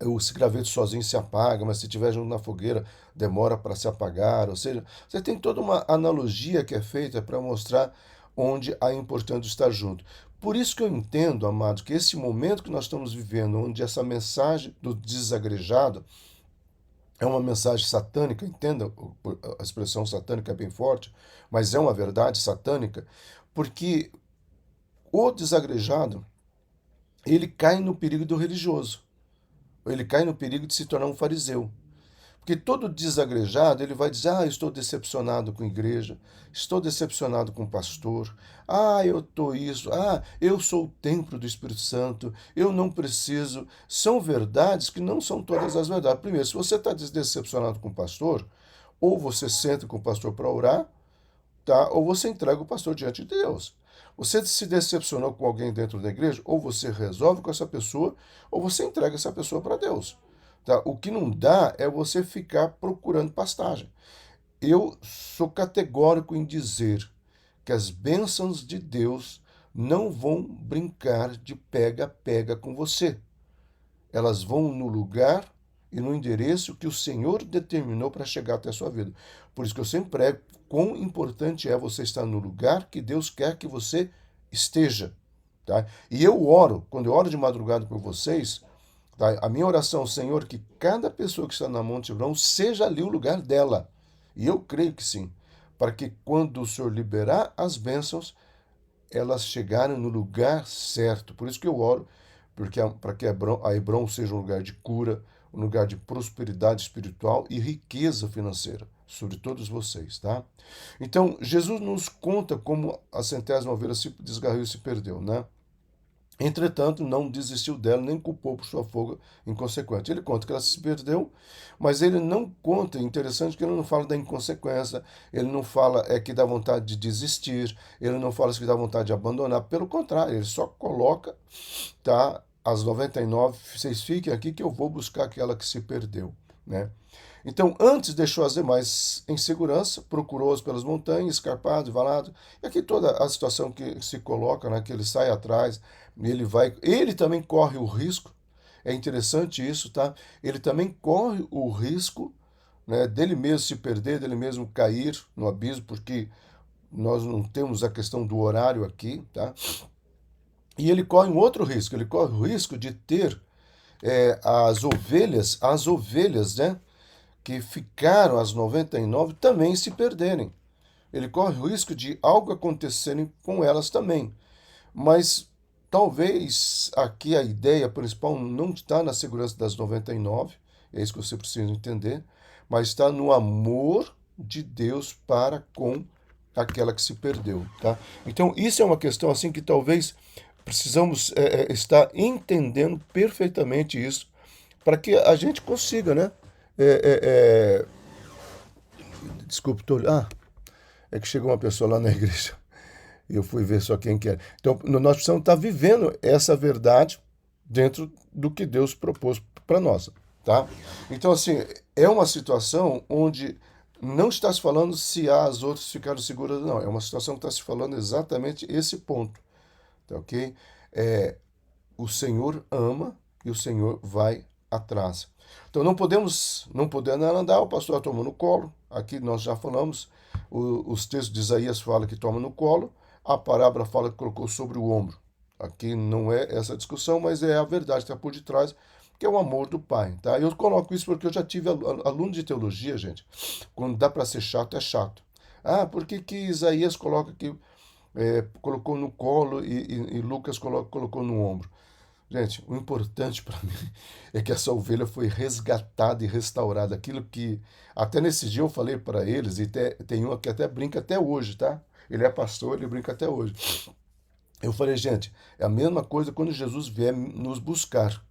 esse graveto sozinho se apaga, mas se estiver junto na fogueira, demora para se apagar. Ou seja, você tem toda uma analogia que é feita para mostrar onde é importante estar junto. Por isso que eu entendo, amados, que esse momento que nós estamos vivendo, onde essa mensagem do desagrejado é uma mensagem satânica, entenda, a expressão satânica é bem forte, mas é uma verdade satânica, porque o desagrejado, ele cai no perigo do religioso. Ele cai no perigo de se tornar um fariseu. Porque todo desagrejado, ele vai dizer, estou decepcionado com a igreja, estou decepcionado com o pastor, eu estou isso, eu sou o templo do Espírito Santo, eu não preciso. São verdades que não são todas as verdades. Primeiro, se você está decepcionado com o pastor, ou você senta com o pastor para orar, tá? Ou você entrega o pastor diante de Deus. Você se decepcionou com alguém dentro da igreja, ou você resolve com essa pessoa, ou você entrega essa pessoa para Deus. Tá? O que não dá é você ficar procurando pastagem. Eu sou categórico em dizer que as bênçãos de Deus não vão brincar de pega-pega com você. Elas vão no lugar e no endereço que o Senhor determinou para chegar até a sua vida. Por isso que eu sempre prego quão importante é você estar no lugar que Deus quer que você esteja. Tá? E eu oro, quando eu oro de madrugada por vocês, tá? A minha oração, Senhor, que cada pessoa que está na Monte Hebron seja ali o lugar dela. E eu creio que sim. Para que quando o Senhor liberar as bênçãos, elas chegarem no lugar certo. Por isso que eu oro, porque para que a Hebron seja um lugar de cura, um lugar de prosperidade espiritual e riqueza financeira sobre todos vocês, tá? Então, Jesus nos conta como a centésima ovelha se desgarrou e se perdeu, né? Entretanto, não desistiu dela, nem culpou por sua fuga inconsequente. Ele conta que ela se perdeu, mas ele não conta, interessante que ele não fala da inconsequência, ele não fala que dá vontade de desistir, ele não fala que dá vontade de abandonar, pelo contrário, ele só coloca, tá, as 99, vocês fiquem aqui que eu vou buscar aquela que se perdeu, né? Então, antes deixou as demais em segurança, procurou-os pelas montanhas, escarpado e valado. E aqui toda a situação que se coloca, né, que ele sai atrás, ele também corre o risco. É interessante isso, tá? Ele também corre o risco, né, dele mesmo se perder, dele mesmo cair no abismo, porque nós não temos a questão do horário aqui, tá? E ele corre um outro risco, ele corre o risco de ter as ovelhas, né? Que ficaram as 99 também se perderem. Ele corre o risco de algo acontecerem com elas também. Mas talvez aqui a ideia principal não está na segurança das 99, é isso que você precisa entender, mas está no amor de Deus para com aquela que se perdeu, tá? Então, isso é uma questão assim que talvez precisamos estar entendendo perfeitamente isso para que a gente consiga, né? É, é, é, Desculpe, é que chegou uma pessoa lá na igreja e eu fui ver só quem que era. Então, nós precisamos estar vivendo essa verdade dentro do que Deus propôs para nós, tá? Então, assim, é uma situação onde não está se falando se as outras ficaram seguras ou não. É uma situação que está se falando exatamente esse ponto, tá ok? É, o Senhor ama e o Senhor vai atrás. Então não podendo ela andar, o pastor toma no colo. Aqui nós já falamos, os textos de Isaías falam que toma no colo, a parábola fala que colocou sobre o ombro. Aqui não é essa discussão, mas é a verdade que está por detrás, que é o amor do pai, tá? Eu coloco isso porque eu já tive aluno de teologia, gente. Quando dá para ser chato, é chato. Ah, por que que Isaías coloca que colocou no colo e Lucas colocou no ombro? Gente, o importante para mim é que essa ovelha foi resgatada e restaurada. Aquilo que até nesse dia eu falei para eles, e tem um que até brinca até hoje, tá? Ele é pastor, ele brinca até hoje. Eu falei, gente, é a mesma coisa quando Jesus vier nos buscar,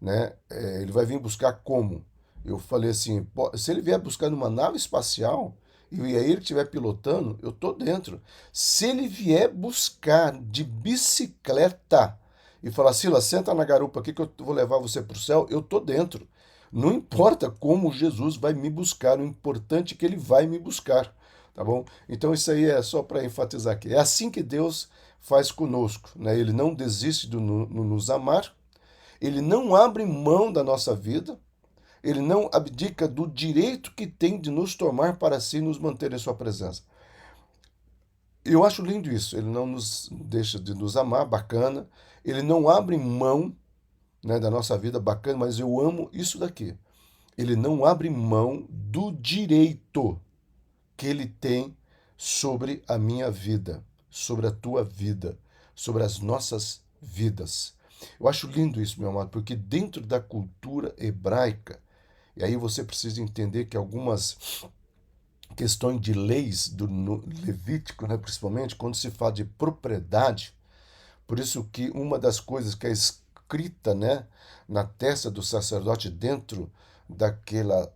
né? Ele vai vir buscar como? Eu falei assim, se ele vier buscar numa nave espacial e é ele que estiver pilotando, eu tô dentro. Se ele vier buscar de bicicleta e falar, Silas, senta na garupa aqui que eu vou levar você para o céu, eu tô dentro. Não importa como Jesus vai me buscar, o importante é que ele vai me buscar, tá bom? Então isso aí é só para enfatizar aqui. É assim que Deus faz conosco, né? Ele não desiste de nos amar, ele não abre mão da nossa vida, ele não abdica do direito que tem de nos tomar para si e nos manter em sua presença. Eu acho lindo isso, ele não nos deixa de nos amar, bacana, ele não abre mão, né, da nossa vida, bacana, mas eu amo isso daqui. Ele não abre mão do direito que ele tem sobre a minha vida, sobre a tua vida, sobre as nossas vidas. Eu acho lindo isso, meu amado, porque dentro da cultura hebraica, e aí você precisa entender que algumas questões de leis do no Levítico, né, principalmente, quando se fala de propriedade, por isso que uma das coisas que é escrita, né, na testa do sacerdote dentro daquela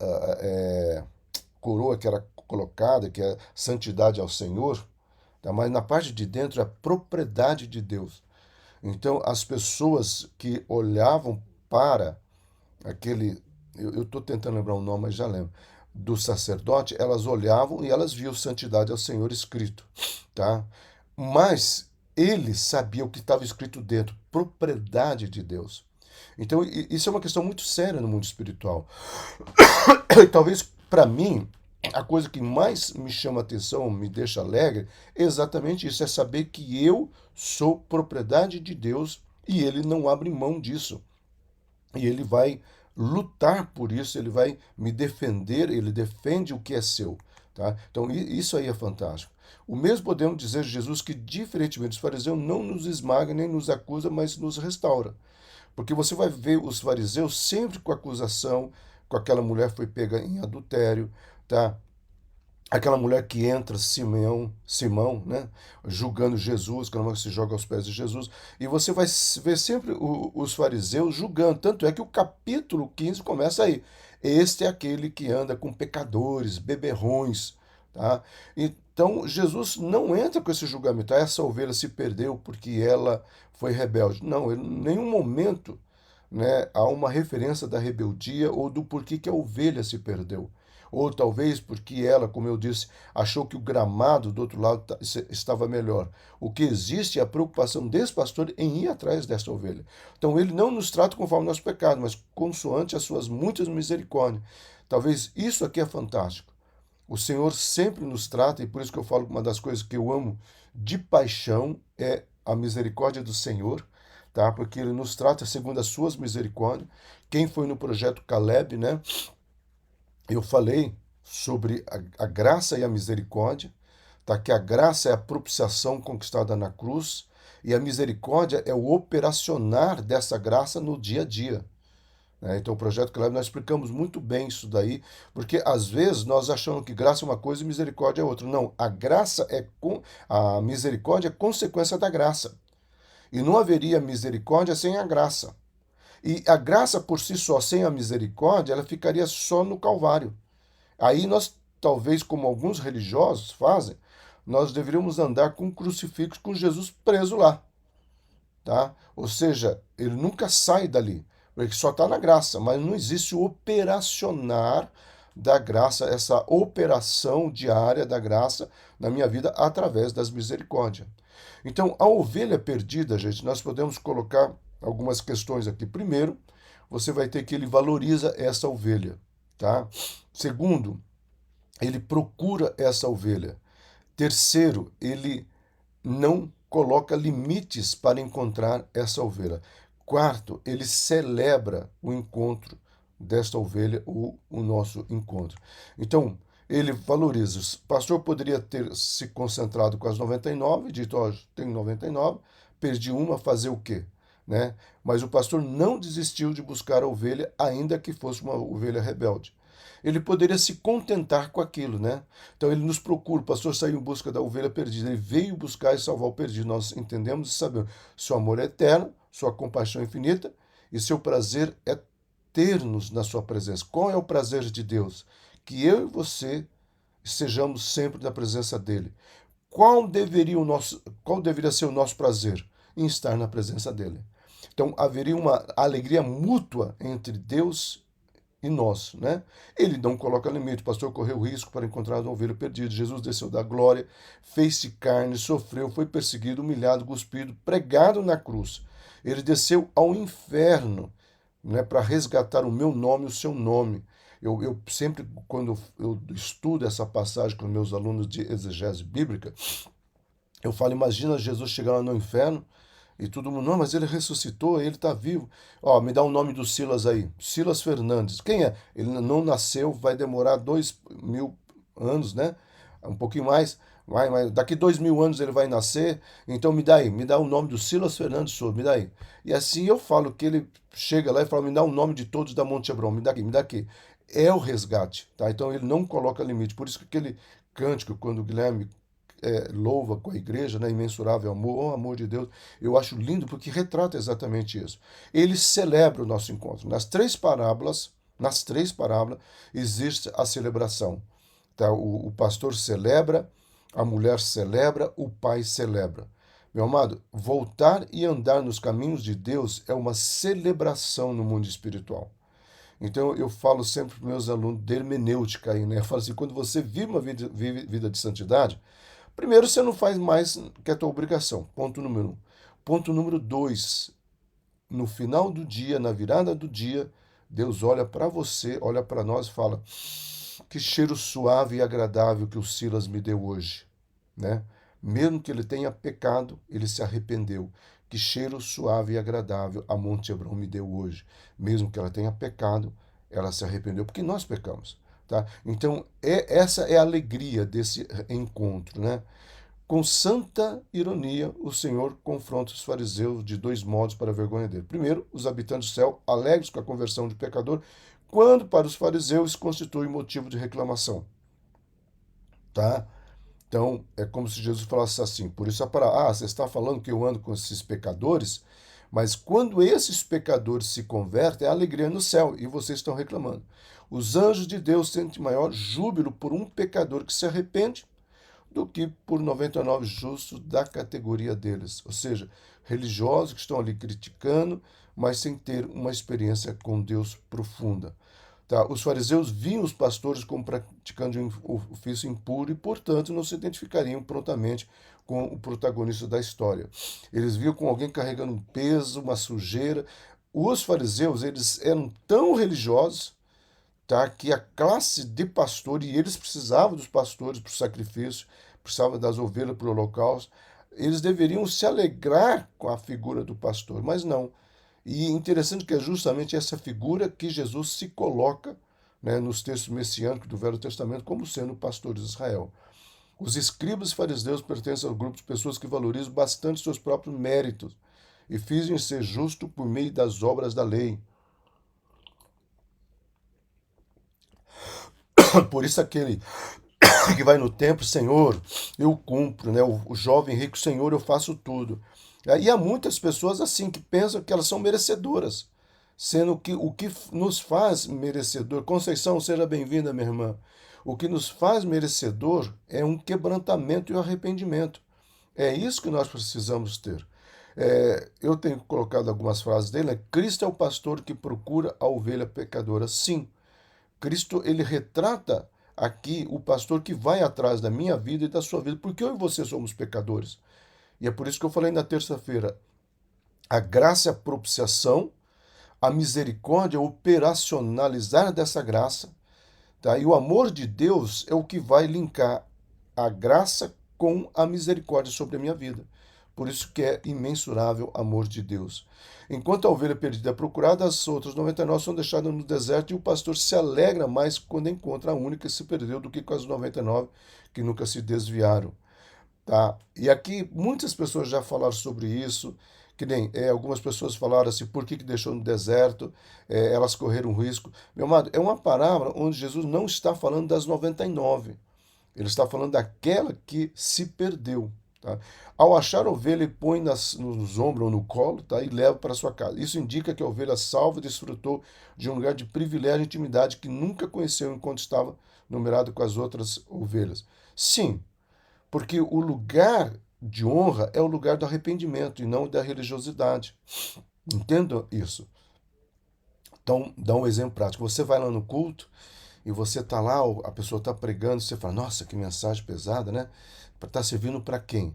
coroa que era colocada, que é santidade ao Senhor, tá? Mas na parte de dentro é a propriedade de Deus. Então, as pessoas que olhavam para aquele. Eu estou tentando lembrar o nome, mas já lembro. do sacerdote, elas olhavam e elas viam santidade ao Senhor escrito, tá? Mas ele sabia o que estava escrito dentro, propriedade de Deus. Então, isso é uma questão muito séria no mundo espiritual. E talvez, para mim, a coisa que mais me chama a atenção, me deixa alegre, é exatamente isso: é saber que eu sou propriedade de Deus e ele não abre mão disso. E ele vai lutar por isso, ele vai me defender, ele defende o que é seu. Tá? Então, isso aí é fantástico. O mesmo podemos dizer de Jesus, que, diferentemente dos fariseus, não nos esmaga nem nos acusa, mas nos restaura. Porque você vai ver os fariseus sempre com acusação, com aquela mulher que foi pega em adultério, tá? Aquela mulher que entra, Simão, né? Julgando Jesus, aquela mulher que se joga aos pés de Jesus. E você vai ver sempre os fariseus julgando. Tanto é que o capítulo 15 começa aí. Este é aquele que anda com pecadores, beberrões, tá? Então, Jesus não entra com esse julgamento. Essa ovelha se perdeu porque ela foi rebelde. Não, ele, em nenhum momento, né, há uma referência da rebeldia ou do porquê que a ovelha se perdeu. Ou talvez porque ela, como eu disse, achou que o gramado do outro lado estava melhor. O que existe é a preocupação desse pastor em ir atrás dessa ovelha. Então ele não nos trata conforme nosso pecado, mas consoante as suas muitas misericórdias. Talvez isso aqui é fantástico. O Senhor sempre nos trata, e por isso que eu falo que uma das coisas que eu amo de paixão é a misericórdia do Senhor, tá? Porque ele nos trata segundo as suas misericórdias. Quem foi no projeto Caleb, né? Eu falei sobre a graça e a misericórdia, tá? Que a graça é a propiciação conquistada na cruz e a misericórdia é o operacionar dessa graça no dia a dia. Né? Então, o projeto Caleb, nós explicamos muito bem isso daí, porque às vezes nós achamos que graça é uma coisa e misericórdia é outra. Não, a misericórdia é consequência da graça. E não haveria misericórdia sem a graça. E a graça por si só, sem a misericórdia, ela ficaria só no Calvário. Aí nós, talvez como alguns religiosos fazem, nós deveríamos andar com um crucifixo com Jesus preso lá, tá? Ou seja, ele nunca sai dali, porque só está na graça, mas não existe o operacionar da graça, essa operação diária da graça na minha vida através das misericórdias. Então, a ovelha perdida, gente, nós podemos colocar algumas questões aqui. Primeiro, você vai ter que ele valoriza essa ovelha, tá? Segundo, ele procura essa ovelha. Terceiro, ele não coloca limites para encontrar essa ovelha. Quarto, ele celebra o encontro desta ovelha, o nosso encontro. Então, ele valoriza. O pastor poderia ter se concentrado com as 99, dito, ó, tenho 99, perdi uma, fazer o quê? Né? Mas o pastor não desistiu de buscar a ovelha, ainda que fosse uma ovelha rebelde. Ele poderia se contentar com aquilo, né? Então ele nos procura, o pastor saiu em busca da ovelha perdida, ele veio buscar e salvar o perdido. Nós entendemos e sabemos, seu amor é eterno, sua compaixão é infinita e seu prazer é ter-nos na sua presença. Qual é o prazer de Deus? Que eu e você estejamos sempre na presença dele. Qual deveria ser o nosso prazer? Em estar na presença dele. Então haveria uma alegria mútua entre Deus e nós, né? Ele não coloca limite. O pastor correu risco para encontrar uma ovelha perdida. Jesus desceu da glória, fez-se carne, sofreu, foi perseguido, humilhado, cuspido, pregado na cruz. Ele desceu ao inferno, né, para resgatar o meu nome e o seu nome. Eu sempre, quando eu estudo essa passagem com meus alunos de exegese bíblica, eu falo, imagina Jesus chegar lá no inferno e todo mundo, não, mas ele ressuscitou, ele está vivo. Ó, me dá o nome do Silas aí. Silas Fernandes. Quem é? Ele não nasceu, vai demorar 2000 anos, né? Um pouquinho mais. Daqui 2000 anos ele vai nascer. Então me dá aí, me dá o nome do Silas Fernandes Souza, me dá aí. E assim eu falo que ele chega lá e fala, me dá o nome de todos da Monte Hebron, me dá aqui, me dá aqui. É o resgate, tá? Então ele não coloca limite. Por isso que aquele cântico, quando o Guilherme louva com a igreja, né, imensurável amor, o amor de Deus, eu acho lindo porque retrata exatamente isso. Ele celebra o nosso encontro. Nas três parábolas existe a celebração. Tá? O pastor celebra, a mulher celebra, o pai celebra. Meu amado, voltar e andar nos caminhos de Deus é uma celebração no mundo espiritual. Então eu falo sempre para os meus alunos de hermenêutica aí, né? Eu falo assim, quando você vive uma vida, vive vida de santidade, primeiro você não faz mais que a tua obrigação, ponto número um. Ponto número dois, no final do dia, na virada do dia, Deus olha para você, olha para nós e fala: que cheiro suave e agradável que o Silas me deu hoje, né? Mesmo que ele tenha pecado, ele se arrependeu. Que cheiro suave e agradável a Monte Hebron me deu hoje. Mesmo que ela tenha pecado, ela se arrependeu, porque nós pecamos, tá? Então, essa é a alegria desse encontro, né? Com santa ironia, o Senhor confronta os fariseus de dois modos para a vergonha dele. Primeiro, os habitantes do céu, alegres com a conversão de pecador, quando para os fariseus constitui motivo de reclamação, tá? Então, é como se Jesus falasse assim, por isso a palavra, você está falando que eu ando com esses pecadores, mas quando esses pecadores se convertem, é alegria no céu, e vocês estão reclamando. Os anjos de Deus sentem maior júbilo por um pecador que se arrepende do que por 99 justos da categoria deles. Ou seja, religiosos que estão ali criticando, mas sem ter uma experiência com Deus profunda. Tá? Os fariseus viam os pastores como praticando um ofício impuro e, portanto, não se identificariam prontamente com o protagonista da história. Eles viam com alguém carregando um peso, uma sujeira. Os fariseus, eles eram tão religiosos, tá, que a classe de pastor, e eles precisavam dos pastores para o sacrifício, precisavam das ovelhas para o holocausto, eles deveriam se alegrar com a figura do pastor, mas não. E interessante que é justamente essa figura que Jesus se coloca, né, nos textos messiânicos do Velho Testamento como sendo o pastor de Israel. Os escribas e fariseus pertencem ao grupo de pessoas que valorizam bastante seus próprios méritos e fingem ser justo por meio das obras da lei. Por isso aquele que vai no templo, Senhor, eu cumpro, né? O jovem rico, Senhor, eu faço tudo. E há muitas pessoas assim que pensam que elas são merecedoras, sendo que o que nos faz merecedor, Conceição, seja bem-vinda, minha irmã. O que nos faz merecedor é um quebrantamento e um arrependimento. É isso que nós precisamos ter. Eu tenho colocado algumas frases dele, né? Cristo é o pastor que procura a ovelha pecadora. Sim, Cristo, ele retrata aqui o pastor que vai atrás da minha vida e da sua vida, porque eu e você somos pecadores. E é por isso que eu falei na terça-feira, a graça é a propiciação, a misericórdia é o operacionalizar dessa graça, tá? E o amor de Deus é o que vai linkar a graça com a misericórdia sobre a minha vida. Por isso que é imensurável amor de Deus. Enquanto a ovelha perdida é procurada, as outras 99 são deixadas no deserto e o pastor se alegra mais quando encontra a única que se perdeu do que com as 99 que nunca se desviaram. Tá? E aqui muitas pessoas já falaram sobre isso, que nem algumas pessoas falaram assim, por que deixou no deserto, elas correram risco. Meu amado, é uma parábola onde Jesus não está falando das 99, ele está falando daquela que se perdeu. Tá? Ao achar a ovelha, ele põe nos ombros ou no colo, tá? E leva para sua casa. Isso indica que a ovelha salva desfrutou de um lugar de privilégio e intimidade que nunca conheceu enquanto estava numerado com as outras ovelhas. Sim, porque o lugar de honra é o lugar do arrependimento e não da religiosidade. Entenda isso. Então, dá um exemplo prático. Você vai lá no culto e você tá lá, a pessoa está pregando, você fala, nossa, que mensagem pesada, né? Está servindo para quem?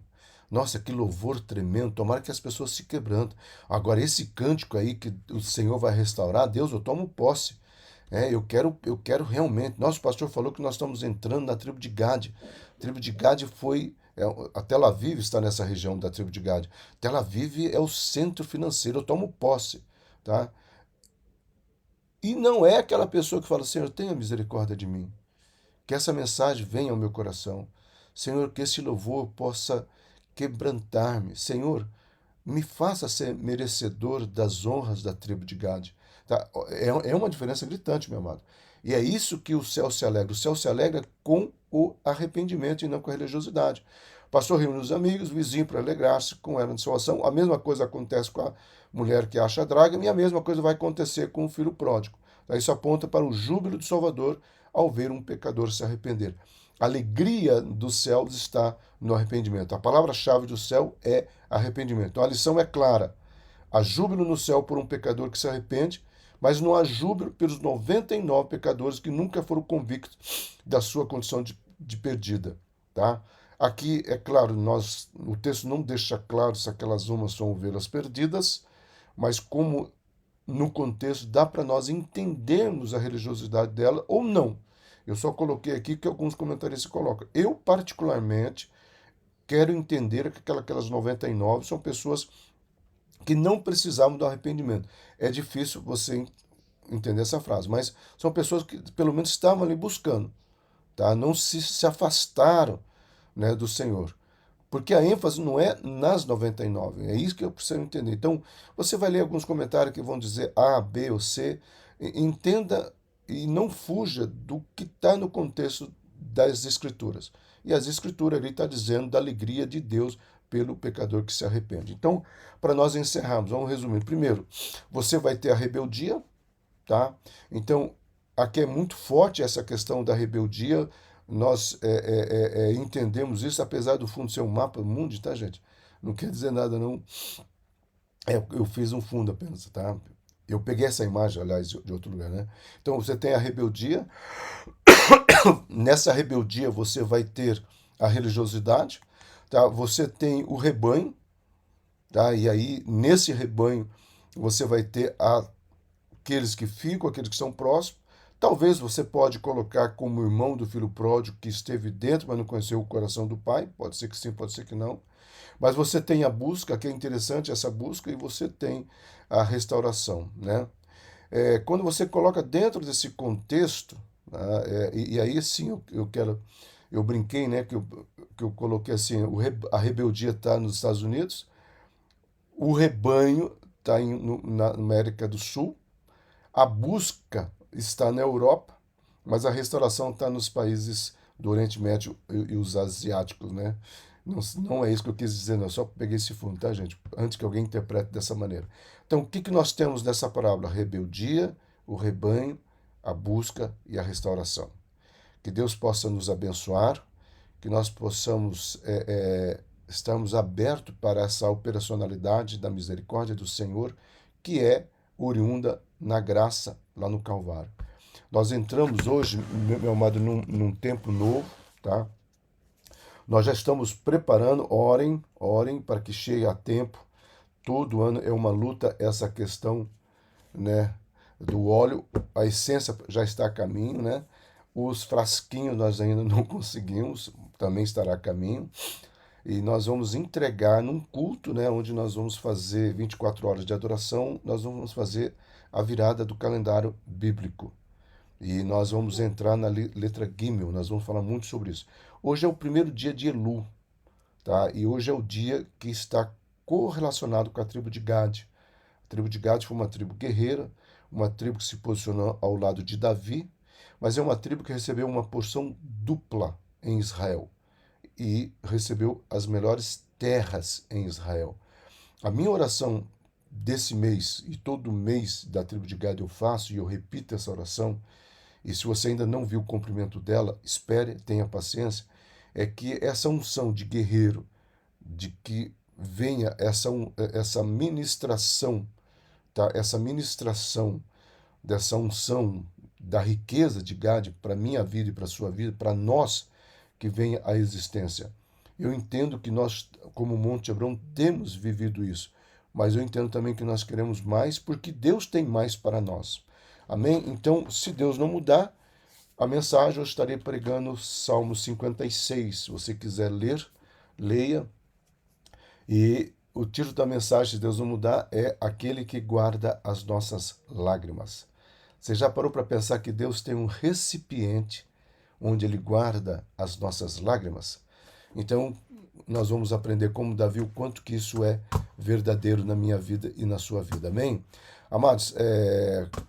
Nossa, que louvor tremendo, tomara que as pessoas se quebrantem. Agora, esse cântico aí que o Senhor vai restaurar, Deus, eu tomo posse. Eu quero realmente. Nosso pastor falou que nós estamos entrando na tribo de Gade. A tribo de Gade foi. A Tel Aviv está nessa região da tribo de Gade. Tel Aviv é o centro financeiro, eu tomo posse. Tá? E não é aquela pessoa que fala, Senhor, tenha misericórdia de mim. Que essa mensagem venha ao meu coração. Senhor, que esse louvor possa quebrantar-me. Senhor, me faça ser merecedor das honras da tribo de Gade. Tá? É uma diferença gritante, meu amado. E é isso que o céu se alegra. O céu se alegra com o arrependimento e não com a religiosidade. O pastor reúne os amigos, o vizinho para alegrar-se com ela de salvação. A mesma coisa acontece com a mulher que acha a draga e a mesma coisa vai acontecer com o filho pródigo. Isso aponta para o júbilo do Salvador ao ver um pecador se arrepender. A alegria dos céus está no arrependimento. A palavra-chave do céu é arrependimento. Então a lição é clara. Há júbilo no céu por um pecador que se arrepende, mas não há júbilo pelos 99 pecadores que nunca foram convictos da sua condição de perdida, tá? Aqui, é claro, o texto não deixa claro se aquelas umas são ovelhas perdidas, mas como no contexto dá para nós entendermos a religiosidade dela ou não. Eu só coloquei aqui que alguns comentaristas colocam. Eu, particularmente, quero entender que aquelas 99 são pessoas que não precisavam do arrependimento. É difícil você entender essa frase, mas são pessoas que pelo menos estavam ali buscando, tá? Não se afastaram, né, do Senhor. Porque a ênfase não é nas 99, é isso que eu preciso entender. Então, você vai ler alguns comentários que vão dizer A, B ou C, entenda e não fuja do que está no contexto das Escrituras. E as Escrituras ali está dizendo da alegria de Deus pelo pecador que se arrepende. Então, para nós encerrarmos, vamos resumir. Primeiro, você vai ter a rebeldia, tá? Então, aqui é muito forte essa questão da rebeldia. Nós entendemos isso, apesar do fundo ser um mapa mundi, tá, gente? Não quer dizer nada, não. Eu fiz um fundo apenas, tá? Eu peguei essa imagem, aliás, de outro lugar, né? Então, você tem a rebeldia. Nessa rebeldia, você vai ter a religiosidade, tá? Você tem o rebanho, tá? E aí, nesse rebanho, você vai ter aqueles que ficam, aqueles que são próximos. Talvez você pode colocar como irmão do filho pródigo que esteve dentro, mas não conheceu o coração do pai. Pode ser que sim, pode ser que não. Mas você tem a busca, que é interessante essa busca, e você tem a restauração, né? Quando você coloca dentro desse contexto, né, e aí sim eu brinquei, né, que eu coloquei assim, a rebeldia está nos Estados Unidos, o rebanho está na América do Sul, a busca está na Europa, mas a restauração está nos países do Oriente Médio e os asiáticos, né? Não, não é isso que eu quis dizer, não. Eu só peguei esse fundo, tá, gente? Antes que alguém interprete dessa maneira. Então, o que, que nós temos nessa parábola? A rebeldia, o rebanho, a busca e a restauração. Que Deus possa nos abençoar, que nós possamos estarmos abertos para essa operacionalidade da misericórdia do Senhor, que é oriunda na graça lá no Calvário. Nós entramos hoje, meu amado, num tempo novo, tá? Nós já estamos preparando, orem para que chegue a tempo. Todo ano é uma luta essa questão, né, do óleo. A essência já está a caminho, né? Os frasquinhos nós ainda não conseguimos, também estará a caminho. E nós vamos entregar num culto, né, onde nós vamos fazer 24 horas de adoração, nós vamos fazer a virada do calendário bíblico. E nós vamos entrar na letra Gimel, nós vamos falar muito sobre isso. Hoje é o primeiro dia de Elu, tá? E hoje é o dia que está correlacionado com a tribo de Gad. A tribo de Gad foi uma tribo guerreira, uma tribo que se posicionou ao lado de Davi, mas é uma tribo que recebeu uma porção dupla em Israel e recebeu as melhores terras em Israel. A minha oração desse mês e todo mês da tribo de Gad eu faço e eu repito essa oração. E se você ainda não viu o cumprimento dela, espere, tenha paciência, é que essa unção de guerreiro, de que venha essa ministração, tá? Essa ministração dessa unção da riqueza de Gade para minha vida e para a sua vida, para nós que venha a existência. Eu entendo que nós, como Monte Hebron, temos vivido isso, mas eu entendo também que nós queremos mais porque Deus tem mais para nós. Amém? Então, se Deus não mudar, a mensagem eu estarei pregando Salmo 56. Se você quiser ler, leia. E o título da mensagem, se Deus não mudar, é Aquele que guarda as nossas lágrimas. Você já parou para pensar que Deus tem um recipiente onde Ele guarda as nossas lágrimas? Então, nós vamos aprender como Davi o quanto que isso é verdadeiro na minha vida e na sua vida. Amém? Amados,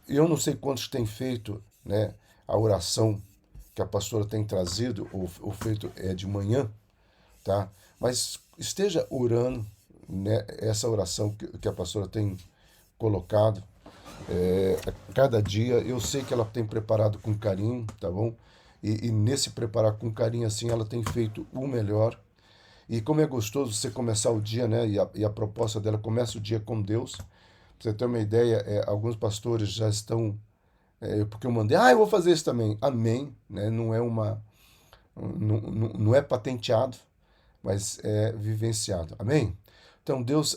eu não sei quantos têm feito, né, a oração que a pastora tem trazido, ou feito de manhã, tá? Mas esteja orando, né, essa oração que a pastora tem colocado cada dia. Eu sei que ela tem preparado com carinho, tá bom? E nesse preparar com carinho assim, ela tem feito o melhor. E como é gostoso você começar o dia, né? E a proposta dela começa o dia com Deus. Pra você ter uma ideia, alguns pastores já estão, porque eu mandei, eu vou fazer isso também. Amém, né? Não é patenteado, mas é vivenciado. Amém? Então, Deus